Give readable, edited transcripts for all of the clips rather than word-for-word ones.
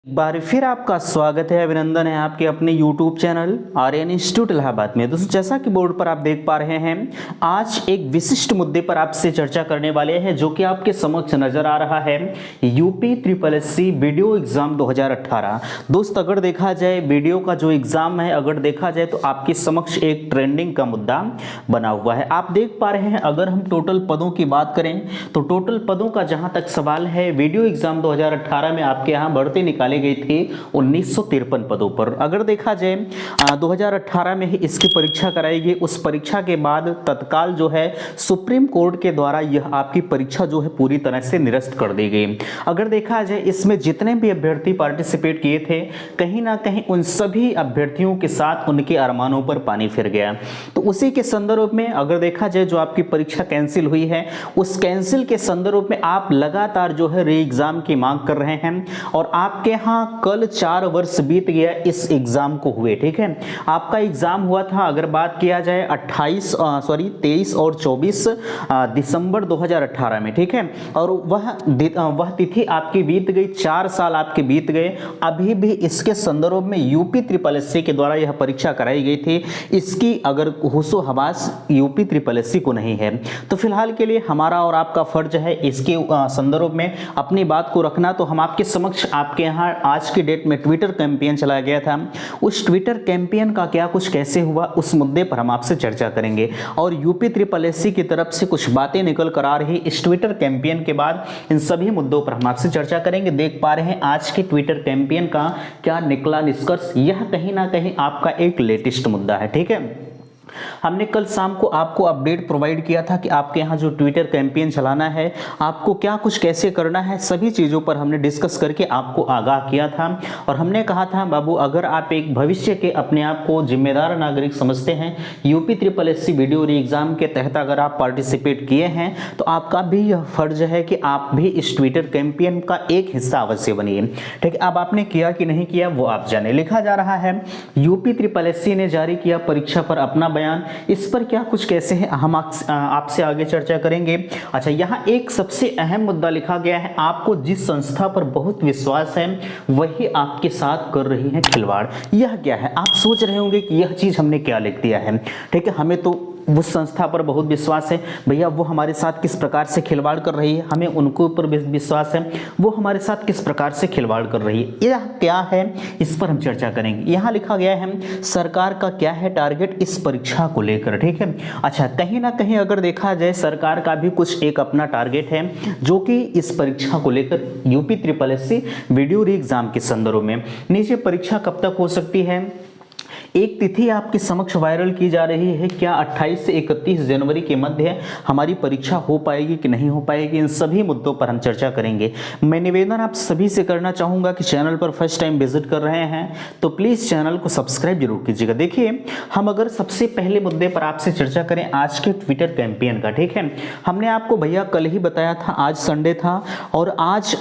एक बार फिर आपका स्वागत है, अभिनंदन है आपके अपने YouTube channel Aryan institute Allahabad में। दोस्तों, जैसा कि बोर्ड पर आप देख पा रहे हैं, आज एक विशिष्ट मुद्दे पर आपसे चर्चा करने वाले हैं जो कि आपके समक्ष नजर आ रहा है। UP triple SC video exam 2018। दोस्त, अगर देखा जाए वीडियो का जो एग्जाम है, अगर देखा जाए तो आपके समक्ष एक ट्रेंडिंग का मुद्दा बना हुआ है। आप देख पा रहे हैं, अगर हम टोटल पदों की बात करें तो टोटल पदों का जहां तक सवाल है, वीडियो एग्जाम 2018 में आपके यहाँ बढ़ते निकाले गई थी 1953 पदों पर। अगर देखा जाए 2018 में ही इसकी परीक्षा कराई गई। उस परीक्षा के बाद तत्काल जो है सुप्रीम कोर्ट के द्वारा यह आपकी परीक्षा जो है पूरी तरह से निरस्त कर दी गई। अगर देखा जाए इसमें जितने भी अभ्यर्थी पार्टिसिपेट किए थे, कहीं ना कहीं उन सभी अभ्यर्थियों के साथ उनके अरमानों पर पानी फिर गया। तो उसी के संदर्भ में अगर देखा जाए जो आपकी परीक्षा कैंसिल हुई है, उस कैंसिल के संदर्भ में आप लगातार जो है री एग्जाम की मांग कर रहे हैं और आपके यहाँ कल 4 वर्ष बीत गया इस एग्जाम को हुए। ठीक है, आपका एग्जाम हुआ था, अगर बात किया जाए 23 और 24 दिसंबर 2018 में। ठीक है, और वह तिथि आपकी बीत गई, 4 साल आपके बीत गए। अभी भी इसके संदर्भ में यूपी ट्रिपल एससी के द्वारा यह परीक्षा कराई गई थी, इसकी अगर होशो हवास यूपी ट्रिपल एससी को नहीं है। तो फिलहाल के लिए हमारा और आपका फर्ज है इसके संदर्भ में अपनी बात को रखना। तो हम आपके समक्ष आपके यहाँ आज की डेट में ट्विटर कैंपेन चलाया गया था, उस ट्विटर कैंपेन का क्या कुछ कैसे हुआ, उस मुद्दे पर हम आपसे चर्चा करेंगे। और यूपी ट्रिपल एससी की तरफ से कुछ बातें निकल कर आ रही इस ट्विटर कैंपेन के बाद, इन सभी मुद्दों पर हम आपसे चर्चा करेंगे। देख पा रहे हैं आज के ट्विटर कैंपेन का क्या निकला निष्कर्ष, यह कहीं ना कहीं आपका एक लेटेस्ट मुद्दा है। ठीक है, हमने कल शाम को आपको अपडेट प्रोवाइड किया था कि आपके यहाँ जो ट्विटर कैंपेन चलाना है, आपको क्या कुछ कैसे करना है, सभी चीज़ों पर हमने डिस्कस करके आपको आगाह किया था। और हमने कहा था, बाबू अगर आप एक भविष्य के अपने आप को जिम्मेदार नागरिक समझते हैं, यूपी ट्रिपल एससी वीडियो री एग्जाम के तहत अगर आप पार्टिसिपेट किए हैं, तो आपका भी यह फर्ज है कि आप भी इस ट्विटर कैंपेन का एक हिस्सा अवश्य बनिए। ठीक है, अब आपने किया कि नहीं किया वो आप जाने। लिखा जा रहा है, यूपी ट्रिपल एससी ने जारी किया परीक्षा पर अपना बयान। इस पर क्या कुछ कैसे है हम आपसे आगे चर्चा करेंगे। अच्छा, यहाँ एक सबसे अहम मुद्दा लिखा गया है, आपको जिस संस्था पर बहुत विश्वास है वही आपके साथ कर रही है खिलवाड़। यह क्या है? आप सोच रहे होंगे कि यह चीज हमने क्या लिख दिया है। ठीक है, हमें तो उस संस्था पर बहुत विश्वास है, भैया वो हमारे साथ किस प्रकार से खिलवाड़ कर रही है, हमें उनके ऊपर विश्वास है, वो हमारे साथ किस प्रकार से खिलवाड़ कर रही है। यह क्या है, इस पर हम चर्चा करेंगे। यहाँ लिखा गया है, सरकार का क्या है टारगेट इस परीक्षा को लेकर। ठीक है, अच्छा, कहीं ना कहीं अगर देखा जाए सरकार का भी कुछ एक अपना टारगेट है जो कि इस परीक्षा को लेकर यूपी ट्रिपल एससी वीडियो री एग्जाम के संदर्भ में। नीचे परीक्षा कब तक हो सकती है, एक तिथि आपके समक्ष वायरल की जा रही है, क्या 28 से 31 जनवरी के मध्य हमारी परीक्षा हो पाएगी कि नहीं हो पाएगी, इन सभी मुद्दों पर हम चर्चा करेंगे। मैं निवेदन आप सभी से करना चाहूँगा कि चैनल पर फर्स्ट टाइम विजिट कर रहे हैं तो प्लीज़ चैनल को सब्सक्राइब जरूर कीजिएगा। देखिए, हम अगर सबसे पहले मुद्दे पर आपसे चर्चा करें आज के ट्विटर कैंपेन का। ठीक है, हमने आपको भैया कल ही बताया था, आज संडे था और आज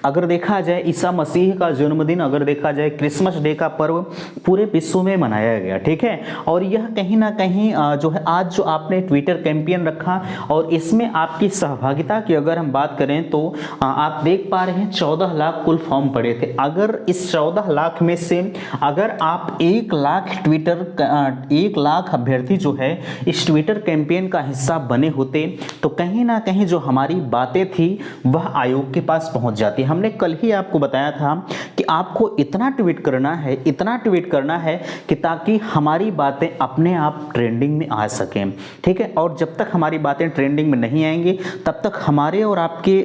अगर देखा जाए ईसा मसीह का जन्मदिन, अगर देखा जाए क्रिसमस डे का पर्व पूरे विश्व में मनाया गया। ठीक है, और यह कहीं ना कहीं जो है आज जो आपने ट्विटर कैंपेन रखा और इसमें आपकी सहभागिता की अगर हम बात करें तो आप देख पा रहे हैं 14 लाख कुल फॉर्म पड़े थे। अगर इस 14 लाख में से अगर आप 1 लाख अभ्यर्थी जो है इस ट्विटर कैंपेन का हिस्सा बने होते तो कहीं ना कहीं जो हमारी बातें थी वह आयोग के पास पहुंच जाती। हमने कल ही आपको बताया था कि आपको इतना ट्वीट करना है कि ताकि हमारी बातें अपने आप ट्रेंडिंग में आ सकें। ठीक है, और जब तक हमारी बातें ट्रेंडिंग में नहीं आएंगी तब तक हमारे और आपके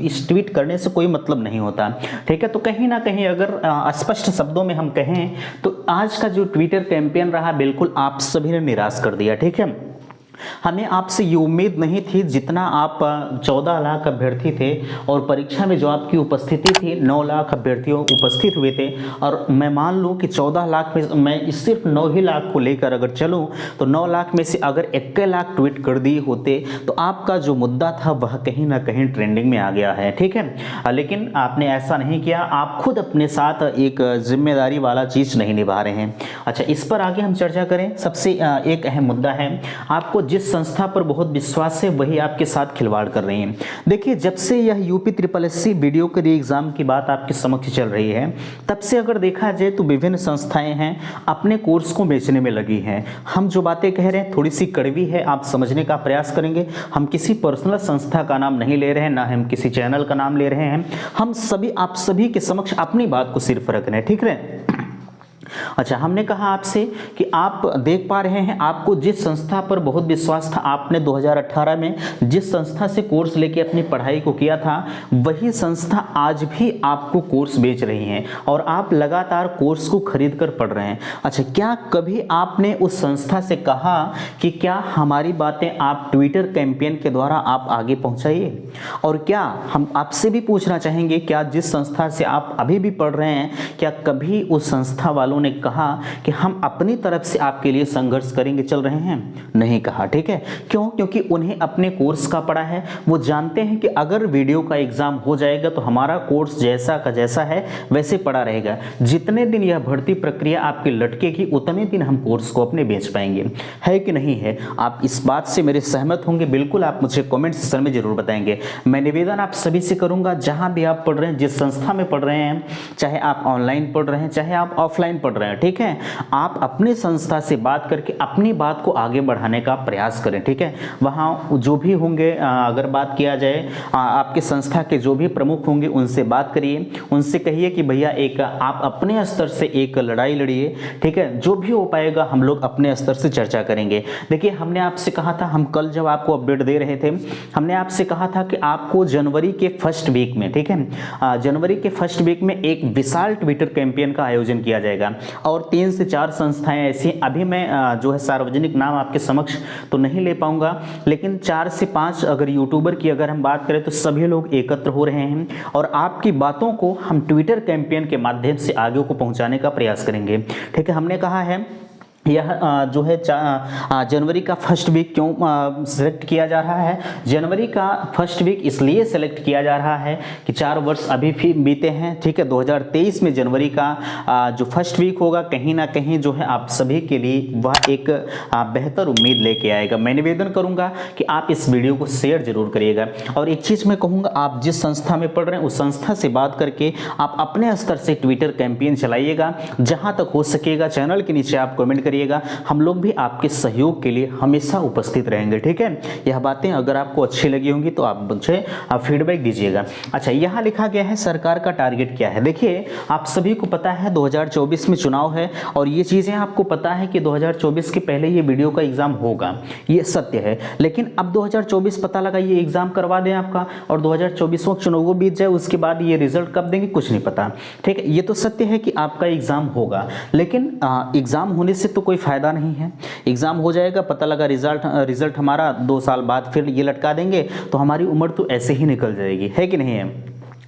इस ट्वीट करने से कोई मतलब नहीं होता। ठीक है, तो कहीं ना कहीं अगर स्पष्ट शब्दों में हम कहें तो आज का जो ट्विटर कैंपेन रहा बिल्कुल आप सभी ने निराश कर दिया। ठीक है, हमें आपसे ये उम्मीद नहीं थी, जितना आप 14 लाख अभ्यर्थी थे और परीक्षा में जो आपकी उपस्थिति थी 9 लाख अभ्यर्थियों उपस्थित हुए थे, और मैं मान लूँ कि 14 लाख में मैं सिर्फ 9 ही लाख को लेकर अगर चलूँ तो 9 लाख में से अगर 21 लाख ट्वीट कर दिए होते तो आपका जो मुद्दा था वह कहीं ना कहीं ट्रेंडिंग में आ गया है। ठीक है, लेकिन आपने ऐसा नहीं किया, आप खुद अपने साथ एक जिम्मेदारी वाला चीज़ नहीं निभा रहे हैं। अच्छा, इस पर आगे हम चर्चा करें। सबसे एक अहम मुद्दा है, आपको जिस संस्था पर बहुत विश्वास है वही आपके साथ खिलवाड़ कर रही है। देखिए, जब से यह UPSSC वीडियो के री एग्जाम की बात आपके समक्ष चल रही है, तब से अगर देखा जाए तो विभिन्न संस्थाएं हैं अपने कोर्स को बेचने में लगी हैं। हम जो बातें कह रहे हैं थोड़ी सी कड़वी है, आप समझने का प्रयास करेंगे। हम किसी पर्सनल संस्था का नाम नहीं ले रहे हैं, ना हम किसी चैनल का नाम ले रहे हैं। हम सभी आप सभी के समक्ष अपनी बात को सिर्फ रख रहे हैं, ठीक है। अच्छा, हमने कहा आपसे कि आप देख पा रहे हैं, आपको जिस संस्था पर बहुत विश्वास था, आपने 2018 में जिस संस्था से कोर्स लेके अपनी पढ़ाई को किया था, वही संस्था आज भी आपको कोर्स बेच रही है और आप लगातार कोर्स को खरीद कर पढ़ रहे हैं। अच्छा, क्या कभी आपने उस संस्था से कहा कि क्या हमारी बातें आप ट्विटर कैंपेन के द्वारा आप आगे पहुंचाइए? और क्या हम आपसे भी पूछना चाहेंगे, क्या जिस संस्था से आप अभी भी पढ़ रहे हैं, क्या कभी उस संस्था वालों ने कहा कि हम अपनी तरफ से आपके लिए संघर्ष करेंगे, चल रहे हैं? नहीं कहा, ठीक है। क्यों? क्योंकि उन्हें अपने कोर्स का पड़ा है। वो जानते हैं कि अगर वीडियो का एग्जाम हो जाएगा तो हमारा कोर्स जैसा का जैसा है वैसे पड़ा रहेगा। जितने दिन यह भर्ती प्रक्रिया आपकी लटकेगी उतने दिन हम कोर्स को अपने बेच पाएंगे। है कि नहीं है? आप इस बात से मेरे सहमत होंगे? बिल्कुल, आप मुझे कमेंट सेक्शन में जरूर बताएंगे। मैं निवेदन आप सभी से करूंगा, जहां भी आप पढ़ रहे हैं, जिस संस्था में पढ़ रहे हैं, चाहे आप ऑनलाइन पढ़ रहे हैं चाहे आप ऑफलाइन पढ़ रहे हैं, ठीक है, आप अपने संस्था से बात करके अपनी बात को आगे बढ़ाने का प्रयास करें, ठीक है। वहाँ जो भी होंगे, अगर बात किया जाए आपके संस्था के जो भी प्रमुख होंगे उनसे बात करिए, उनसे कहिए कि भैया एक आप अपने स्तर से एक लड़ाई लड़िए, ठीक है। जो भी हो पाएगा हम लोग अपने स्तर से चर्चा करेंगे। देखिए, हमने आपसे कहा था, हम कल जब आपको अपडेट दे रहे थे, हमने आपसे कहा था कि आपको जनवरी के फर्स्ट वीक में, ठीक है, जनवरी के फर्स्ट वीक में एक विशाल ट्विटर कैंपेन का आयोजन किया जाएगा और 3 से 4 संस्थाएं ऐसी, अभी मैं जो है सार्वजनिक नाम आपके समक्ष तो नहीं ले पाऊंगा, लेकिन 4 से 5 अगर यूट्यूबर की अगर हम बात करें तो सभी लोग एकत्र हो रहे हैं और आपकी बातों को हम ट्विटर कैंपेन के माध्यम से आगे को पहुंचाने का प्रयास करेंगे, ठीक है। हमने कहा है यह जो है जनवरी का फर्स्ट वीक क्यों सेलेक्ट किया जा रहा है? जनवरी का फर्स्ट वीक इसलिए सेलेक्ट किया जा रहा है कि 4 वर्ष अभी भी बीते हैं, ठीक है। 2023 में जनवरी का जो फर्स्ट वीक होगा, कहीं ना कहीं जो है आप सभी के लिए वह एक बेहतर उम्मीद लेके आएगा। मैं निवेदन करूंगा कि आप इस वीडियो को शेयर जरूर करिएगा। और एक चीज़ मैं कहूँगा, आप जिस संस्था में पढ़ रहे हैं उस संस्था से बात करके आप अपने स्तर से ट्विटर कैंपेन चलाइएगा। जहाँ तक हो सकेगा चैनल के नीचे आप कमेंट करिएगा, हम लोग भी आपके सहयोग के लिए हमेशा उपस्थित रहेंगे, ठीक है। यह बातें अगर आपको अच्छी लगी होंगी तो आप मुझे फीडबैक दीजिएगा। अच्छा, यहाँ लिखा गया है सरकार का टारगेट क्या है। देखिए, आप सभी को पता है 2024 में चुनाव है और ये चीज़ें आपको पता है कि 2024 के पहले ये वीडियो का एग्जाम होगा, ये सत्य है। लेकिन अब 2024 पता लगा ये एग्जाम करवा दें आपका और 2024 चुनाव बीत जाए, उसके बाद ये रिजल्ट कब देंगे कुछ नहीं पता, ठीक है। ये तो सत्य है कि आपका एग्जाम होगा, लेकिन एग्जाम होने से तो कोई फायदा नहीं है। एग्जाम हो जाएगा, पता लगा रिजल्ट हमारा 2 साल बाद फिर ये लटका देंगे, तो हमारी उम्र तो ऐसे ही निकल जाएगी, है कि नहीं है?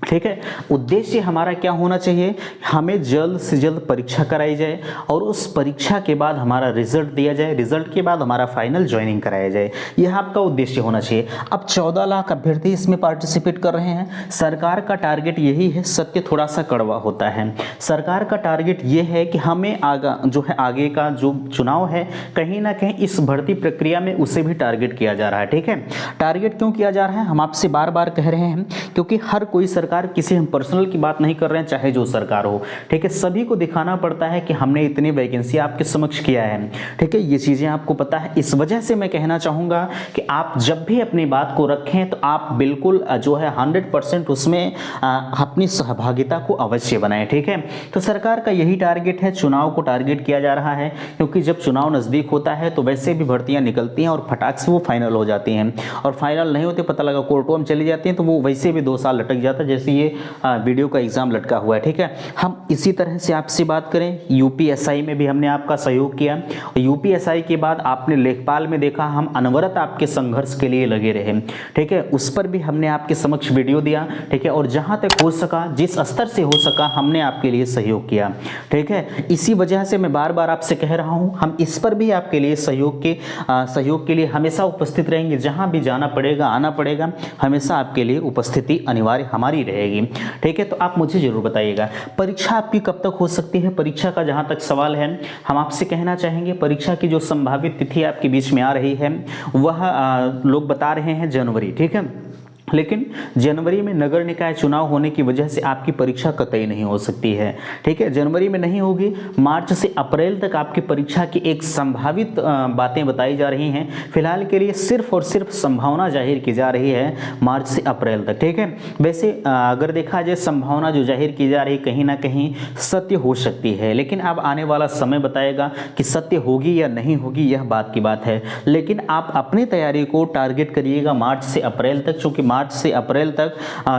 ठीक है। उद्देश्य हमारा क्या होना चाहिए? हमें जल्द से जल्द परीक्षा कराई जाए और उस परीक्षा के बाद हमारा रिजल्ट दिया जाए, रिजल्ट के बाद हमारा फाइनल ज्वाइनिंग कराया जाए, यह आपका उद्देश्य होना चाहिए। अब 14 लाख अभ्यर्थी इसमें पार्टिसिपेट कर रहे हैं। सरकार का टारगेट यही है, सत्य थोड़ा सा कड़वा होता है। सरकार का टारगेट यह है कि हमें आगे का जो चुनाव है, कहीं ना कहीं इस भर्ती प्रक्रिया में उसे भी टारगेट किया जा रहा है, ठीक है। टारगेट क्यों किया जा रहा है? हम आपसे बार बार कह रहे हैं क्योंकि हर कोई सरकार, किसी हम पर्सनल की बात नहीं कर रहे हैं, चाहे जो सरकार हो, ठीक है, सभी को दिखाना पड़ता है कि हमने इतनी वैकेंसी आपके समक्ष किया है, ठीक है। ये चीजें आपको पता है। इस वजह से मैं कहना चाहूंगा कि आप जब भी अपनी बात को रखें तो आप बिल्कुल जो है 100% उसमें अपनी सहभागिता को अवश्य बनाएं, ठीक है। तो सरकार का यही टारगेट है, चुनाव को टारगेट किया जा रहा है, क्योंकि जब चुनाव नजदीक होता है तो वैसे भी भर्तियां निकलती हैं और फटाक से वो फाइनल हो जाती हैं, और फाइनल नहीं होते पता लगा कोर्टों में चली जाती हैं, तो वो वैसे भी 2 साल लटक जाता है, जैसे ये वीडियो का एग्जाम लटका हुआ है, ठीक है। हम इसी तरह से आपसे बात करें, यूपीएसआई में भी हमने आपका सहयोग किया। यूपीएसआई के बाद आपने लेखपाल में देखा, हम अनवरत आपके संघर्ष के लिए लगे रहे, ठीक है। उस पर भी हमने आपके समक्ष वीडियो दिया, ठीक है, और जहां तक हो सका, जिस स्तर से हो सका, हमने आपके लिए सहयोग किया, ठीक है। इसी वजह से मैं बार बार आपसे कह रहा हूं, हम इस पर भी आपके लिए सहयोग के लिए हमेशा उपस्थित रहेंगे। जहां भी जाना पड़ेगा, आना पड़ेगा, हमेशा आपके लिए उपस्थिति अनिवार्य हमारी रहेगी। ठीक है, तो आप मुझे जरूर बताइएगा परीक्षा आपकी कब तक हो सकती है। परीक्षा का जहां तक सवाल है, हम आपसे कहना चाहेंगे परीक्षा की जो संभावित तिथि आपके बीच में आ रही है वह लोग बता रहे हैं जनवरी। ठीक है, लेकिन जनवरी में नगर निकाय चुनाव होने की वजह से आपकी परीक्षा कतई नहीं हो सकती है। ठीक है, जनवरी में नहीं होगी, मार्च से अप्रैल तक आपकी परीक्षा की एक संभावित बातें बताई जा रही हैं। फिलहाल के लिए सिर्फ और सिर्फ संभावना जाहिर की जा रही है मार्च से अप्रैल तक। ठीक है, वैसे अगर देखा जाए संभावना जो जाहिर की जा रही कहीं ना कहीं सत्य हो सकती है, लेकिन अब आने वाला समय बताएगा कि सत्य होगी या नहीं होगी, यह बात की बात है। लेकिन आप अपनी तैयारी को टारगेट करिएगा मार्च से अप्रैल तक, क्योंकि मार्च से अप्रैल तक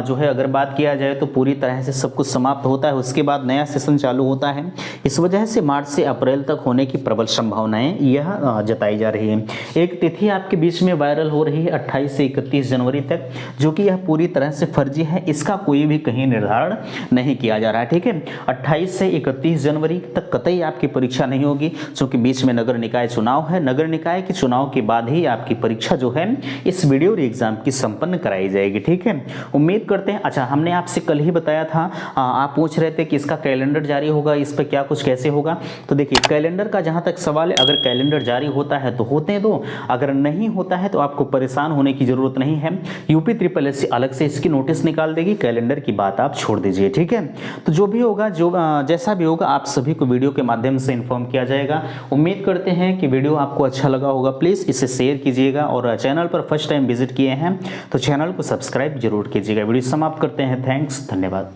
जो है अगर बात किया जाए तो पूरी तरह से सब कुछ समाप्त होता है, उसके बाद नया सेशन चालू होता है। इस वजह से मार्च से अप्रैल तक होने की प्रबल संभावनाएं यह जताई जा रही है। एक तिथि आपके बीच में वायरल हो रही है 28 से 31 जनवरी तक, जो कि यह पूरी तरह से फर्जी है, इसका कोई भी कहीं निर्धारण नहीं किया जा रहा है। ठीक है, 28 से 31 जनवरी तक कतई आपकी परीक्षा नहीं होगी, क्योंकि बीच में नगर निकाय चुनाव है। नगर निकाय के चुनाव के बाद ही आपकी परीक्षा जो है इस वीडियो एग्जाम की संपन्न कराई जाएगी। ठीक है, उम्मीद करते हैं। अच्छा, हमने आपसे कल ही बताया था, आप पूछ रहे थे कि इसका कैलेंडर जारी होगा, इस पर क्या कुछ कैसे होगा। तो देखिए कैलेंडर का जहां तक सवाल है, अगर कैलेंडर जारी होता है तो होते दो, अगर नहीं होता है तो आपको परेशान होने की जरूरत नहीं है। यूपी SSS अलग से इसकी नोटिस निकाल देगी, कैलेंडर की बात आप छोड़ दीजिए। ठीक है, तो जो भी होगा, जो जैसा भी होगा, आप सभी को वीडियो के माध्यम से इन्फॉर्म किया जाएगा। उम्मीद करते हैं कि वीडियो आपको अच्छा लगा होगा। प्लीज इसे शेयर कीजिएगा और चैनल पर फर्स्ट टाइम विजिट किए हैं तो चैनल को सब्सक्राइब जरूर कीजिएगा। वीडियो समाप्त करते हैं। थैंक्स, धन्यवाद।